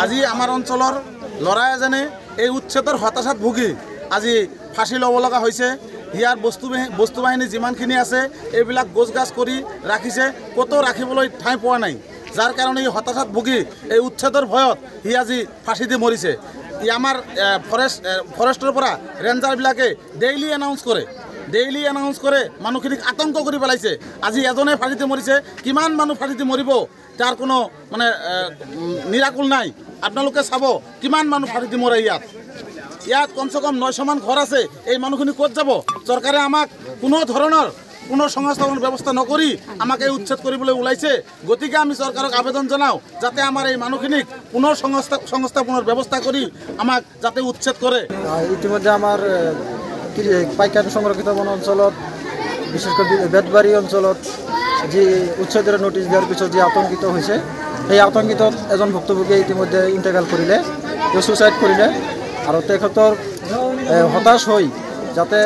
আজি আমাৰ অঞ্চলৰ ল'ৰা এজনে এই উচ্ছেদৰ হতাশাত ভুগি আজি ফাঁচি ল'ব লগা হৈছে। ইয়াৰ বস্তু বাহিনী যিমানখিনি আছে এইবিলাক গোছগাছ কৰি ৰাখিছে, ক'তো ৰাখিবলৈ ঠাই পোৱা নাই, যাৰ কাৰণে এই হতাশাত ভুগি এই উচ্ছেদৰ ভয়ত সি আজি ফাঁচি দি মৰিছে। ই আমাৰ ফৰেষ্টৰ পৰা ৰেঞ্জাৰবিলাকে ডেইলি এনাউন্স কৰে মানুহখিনিক আতংক কৰি পেলাইছে। আজি এজনে ফাঁচি দি মৰিছে, কিমান মানুহ ফাঁচি দি মৰিব তাৰ কোনো মানে নিৰাকুল নাই। আপোনালোকে চাব কিমান মানুহ ফাঁচি দি মৰে। ইয়াত কমচে কম 900মান ঘৰ আছে। এই মানুহখিনি ক'ত যাব? চৰকাৰে আমাক কোনো ধৰণৰ পুনঃসংস্থাপনৰ ব্যৱস্থা নকৰি আমাক এই উচ্ছেদ কৰিবলৈ ওলাইছে। গতিকে আমি চৰকাৰক আবেদন জনাওঁ যাতে আমাৰ এই মানুহখিনিক পুনঃসংস্থাপনৰ ব্যৱস্থা কৰি আমাক যাতে উচ্ছেদ কৰে। ইতিমধ্যে আমাৰ পাইকাৰী সংৰক্ষিত বন অঞ্চলত বিশেষকৈ বেতবাৰী অঞ্চলত যি উচ্ছেদৰ নোটিছ দিয়াৰ পিছত যি আতংকিত হৈছে, সেই আতংকিতত এজন ভুক্তভোগীয়ে ইতিমধ্যে ইণ্টেগ্ৰেল কৰিলে, তেওঁ ছুইচাইড কৰিলে। আৰু তেখেতৰ হতাশ হৈ যাতে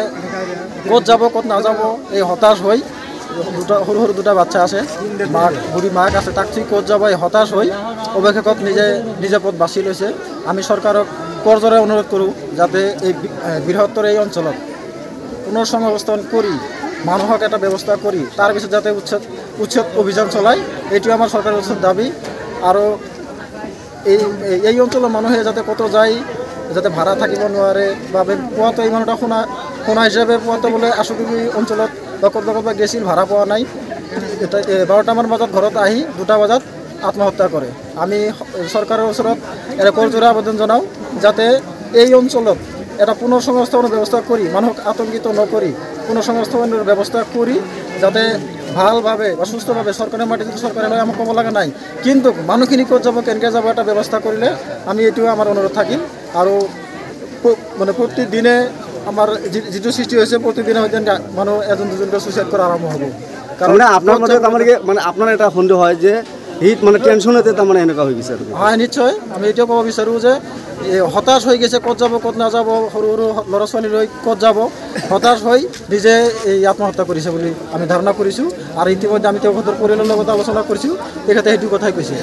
ক'ত যাব ক'ত নাযাব এই হতাশ হৈ সৰু দুটা বাচ্চা আছে, বুঢ়ী মাক আছে, তাক ঠিক ক'ত যাব এই হতাশ হৈ অৱশেষত নিজে পথ বাছি লৈছে। আমি চৰকাৰক কৰজোৰে অনুৰোধ কৰোঁ যাতে এই বৃহত্তৰ এই অঞ্চলত পুনঃসংস্থাপন কৰি মানুহক এটা ব্যৱস্থা কৰি তাৰ পিছত যাতে উচ্ছেদ অভিযান চলায়, এইটো আমাৰ চৰকাৰৰ ওচৰত দাবী। আৰু এই অঞ্চলৰ মানুহে যাতে ক'তো যায় যাতে ভাড়া থাকিব নোৱাৰে বা পোৱাটো ইমান এটা শুনা হিচাপে পোৱাটো বোলে আশুগুৰি অঞ্চলত বা ক'ৰবাত গেছিল, ভাড়া পোৱা নাই। 12টামান বজাত ঘৰত আহি 2টা বজাত আত্মহত্যা কৰে। আমি চৰকাৰৰ ওচৰত এটা কৰজোৰা আবেদন জনাওঁ যাতে এই অঞ্চলত এটা পুনঃসংস্থাপনৰ ব্যৱস্থা কৰি মানুহক আতংকিত নকৰি পুনঃসংস্থাপনৰ ব্যৱস্থা কৰি যাতে ভালভাৱে বা সুস্থভাৱে চৰকাৰে মাটি চৰকাৰে লৈ আমাক ক'ব লগা নাই, কিন্তু মানুহখিনি ক'ত যাব কেনেকৈ যাব এটা ব্যৱস্থা কৰিলে আমি এইটোও আমাৰ অনুৰোধ থাকিম। আৰু মানে প্ৰতিদিনে আমাৰ যিটো সৃষ্টি হৈছে প্ৰতিদিনে হয়তো মানুহ এজন দুজনকৈ ছুইচাইড কৰা আৰম্ভ হ'ব। কাৰণ আপোনাৰ মতে তাৰমানে মানে আপোনাৰ এটা সন্দেহ হয় যে হিট মানে টেনশ্যনতে তাৰমানে এনেকুৱা হৈ গৈছে। হয়, নিশ্চয়। আমি এইটোও ক'ব বিচাৰোঁ যে হতাশ হৈ গৈছে, ক'ত যাব ক'ত নাযাব, সৰু ল'ৰা ছোৱালী লৈ ক'ত যাব, হতাশ হৈ নিজে এই আত্মহত্যা কৰিছে বুলি আমি ধাৰণা কৰিছোঁ। আৰু ইতিমধ্যে আমি তেখেতৰ পৰিয়ালৰ লগত আলোচনা কৰিছোঁ, তেখেতে সেইটো কথাই কৈছে।